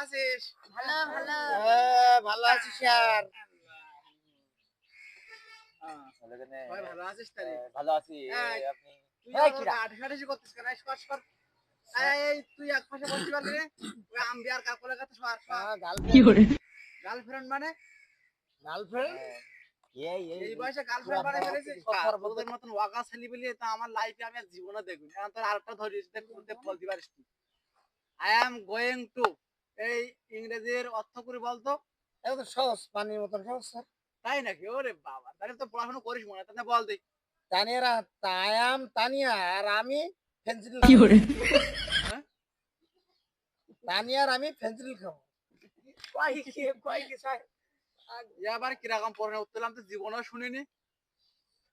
আছিস? ভালো ভালো। ভালো আছি স্যার। ভাই ভালো আছিস তাহলে? ভালো আছি। এই, আপনি তুই এই আমার কিরা? আঠাশি করতিস কেন? সর। এই তুই এক পাশে বসতে পারলি রে? ওই আম বিয়ার কাপড়ের কাছে সর। গার্লফ্রেন্ড মানে? গার্লফ্রেন্ড? এই বয়সে গার্লফ্রেন্ড মানে ফেলেছিস? তোদের মতন ওয়াকা ছেলে বলি তা আমার লাইফে আমি আর জীবনে দেখিনি। এখন তোর আরেকটা ধরিস দেখতে বলতে পারিস তুই। I am going to. এই ইংরেজির অর্থ করে বলতো। এত সহজ, পানির মতন সহজ স্যার। তাই নাকি? ওরে বাবা, তাহলে তো পড়াশোনা করিস মনে হয়। তাহলে বল দেখি। তানিয়ারা তায়াম তানিয়া আর আমি পেন্সিল হ্যাঁ? তানিয়া আর আমি পেন্সিল খাবো। কয় কি স্যার? এবার কিরকম পড়ে উঠলাম তো জীবনেও শুনিনি।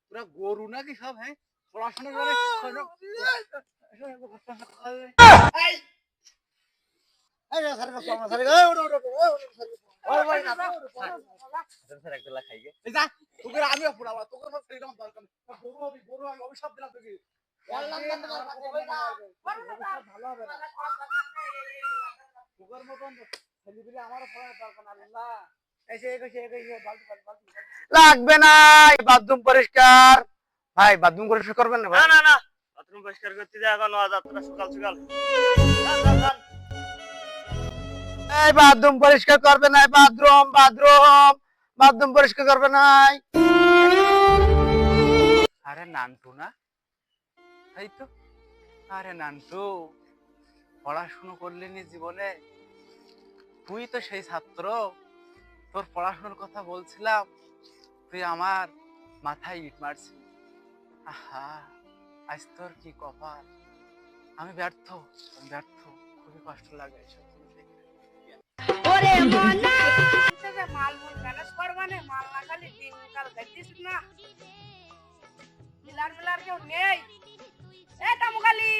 তোরা গরু নাকি সব? হ্যাঁ, পড়াশোনা করে এই স্যার স্যার এই ওড় ওড় ভাই না স্যার একদলা খাইগে। এই যা, তোকে আমিও পড়াবো। তোকে আমার ফ্রিডম দরকার নেই। গরু আমি অভিশাপ দিলাম তোকে। বললাম না তোমার কথা বই না। ভালো হবে না। তোর মতন ছেলেপিলে আমারও পড়ার দরকার না। আল্লাহ এসে বালতি লাগবে না, বাথরুম পরিষ্কার। ভাই বাথরুম পরিষ্কার করবেন না ভাই? না বাথরুম পরিষ্কার করতে যা এখন যাত্রা সকাল যান। এই বাথরুম পরিষ্কার করবে না, বাথরুম পরিষ্কার করবে না। আরে নান্টু না? তাই তো। আরে নান্টু, পড়াশুনো করলি নি জীবনে? তুই তো সেই ছাত্র। তোর পড়াশোনার কথা বলছিলাম, তুই আমার মাথায় ইট মারছিস। আহা, আজ তোর কি কপাল। আমি ব্যর্থ। খুবই কষ্ট লাগে এসব জিনিস দেখে। ওরে মনা থেকে মাল ম্যানেজ করবানে, মাল না খালি দিনকাল দেখছিস না। মিলার কেউ নেই। এ তামুকালি,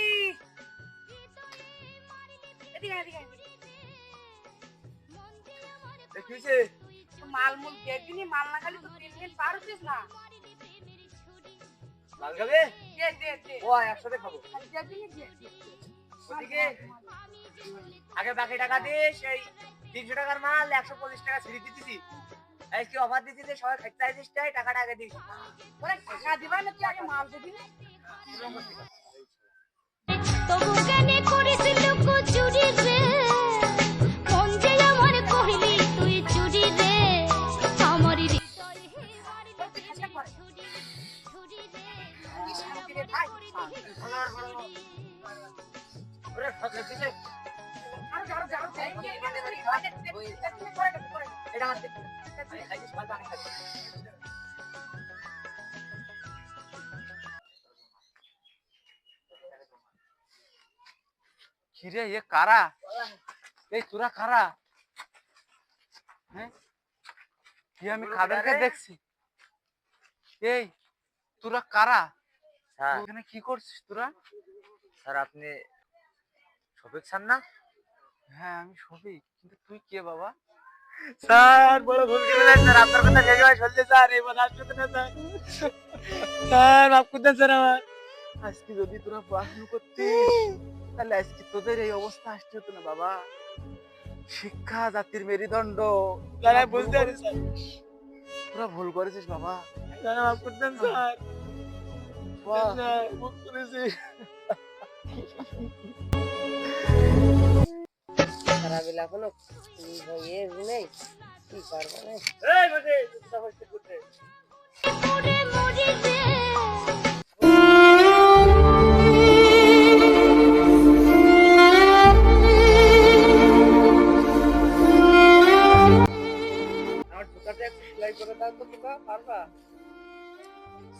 এদিকে দেখিছে মাল দেখবিনি, মাল না খালি তো 3 দিন পার হচ্ছিস না। লাল খাবে? দে ও একসাথে খাবো। দেখবিনি দে। ওদিকে আগে বাকি টাকা দিয়ে সেই 300 টাকার মাল 150 টাকা ছিড়ে দিতেছি। আজকে অফার দিতেছি যে সবাই খাইতে আইছিস, টাকাটা আগে দিস। ওরে টাকা দিবা না, তুই আগে মাল দিবি না। তবু কেন করেছিল চুরি রে, মন যে আমার কহিলি তুই চুরি রে, আমার হৃদয় হে মারলি ছুরি রে, কি শান্তি রে ভাই। ওরে ফাঁকা দিছে। আরো এটা আমার দেখি। খাইছিস মাল পানি খাইছিস। কিরে এ কারা? এই তোরা কারা? হ্যাঁ, কি আমি কাদেরকে দেখছি? এই তোরা কারা? স্যার এখানে কি করছিস তোরা? স্যার আপনি শফিক স্যার না? হ্যাঁ আমি শফিক, কিন্তু তুই কে বাবা? স্যার বড় ভুল করে ফেলেন স্যার, আপনার কথা শেষ হয় চলছে স্যার, এই বলা আসতে না স্যার। স্যার মাফ করে দেন স্যার আমার। আজকে যদি তোরা পড়াশোনা করতিস তাহলে আজকে তোদের এই অবস্থা আসতে হতো না বাবা। শিক্ষা জাতির মেরুদণ্ড। স্যার আমি বুঝতে পারি স্যার। তোরা ভুল করেছিস বাবা। স্যার মাফ করে দেন স্যার। বাহ, স্যার ভুল করেছি। খারাপিলা কোনো ইয়ে নেই, কি করবো না। এই বসে কথা বলতে করতে। ওরে মরি রে, আমার জুতাটা একটু সেলাই করে দাও তো তোকা, পারবা?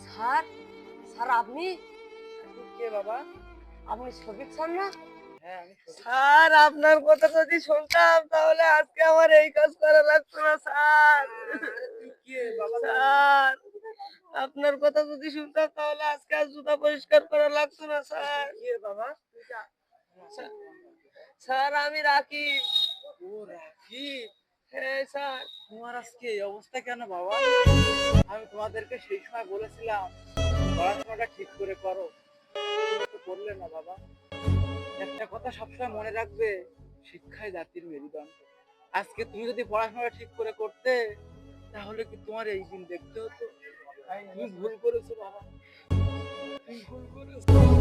স্যার আপনি কে বাবা? আপনি শফিক স্যার না? হ্যাঁ আমি শফিক। স্যার আপনার কথা যদি শুনতাম তাহলে আজকে আমার এই কাজ করা লাগতো না স্যার। কে বাবা? স্যার আপনার কথা যদি শুনতাম তাহলে আজকে আর জুতা পরিষ্কার করা লাগতো না স্যার। কে বাবা? স্যার আমি রাকিব। ও রাকিব, হ্যাঁ স্যার। তোমার আজকে এই অবস্থা কেন বাবা? আমি তোমাদেরকে সেই সময় বলেছিলাম পড়াশোনাটা ঠিক করে করো, তুমি তো করলে না বাবা। একটা কথা সবসময় মনে রাখবে, শিক্ষাই জাতির মেরুদণ্ড। আজকে তুমি যদি পড়াশোনা ঠিক করে করতে, তাহলে কি তোমার এই দিন দেখতে হতো? তুমি ভুল করেছো বাবা, তুমি ভুল করেছো।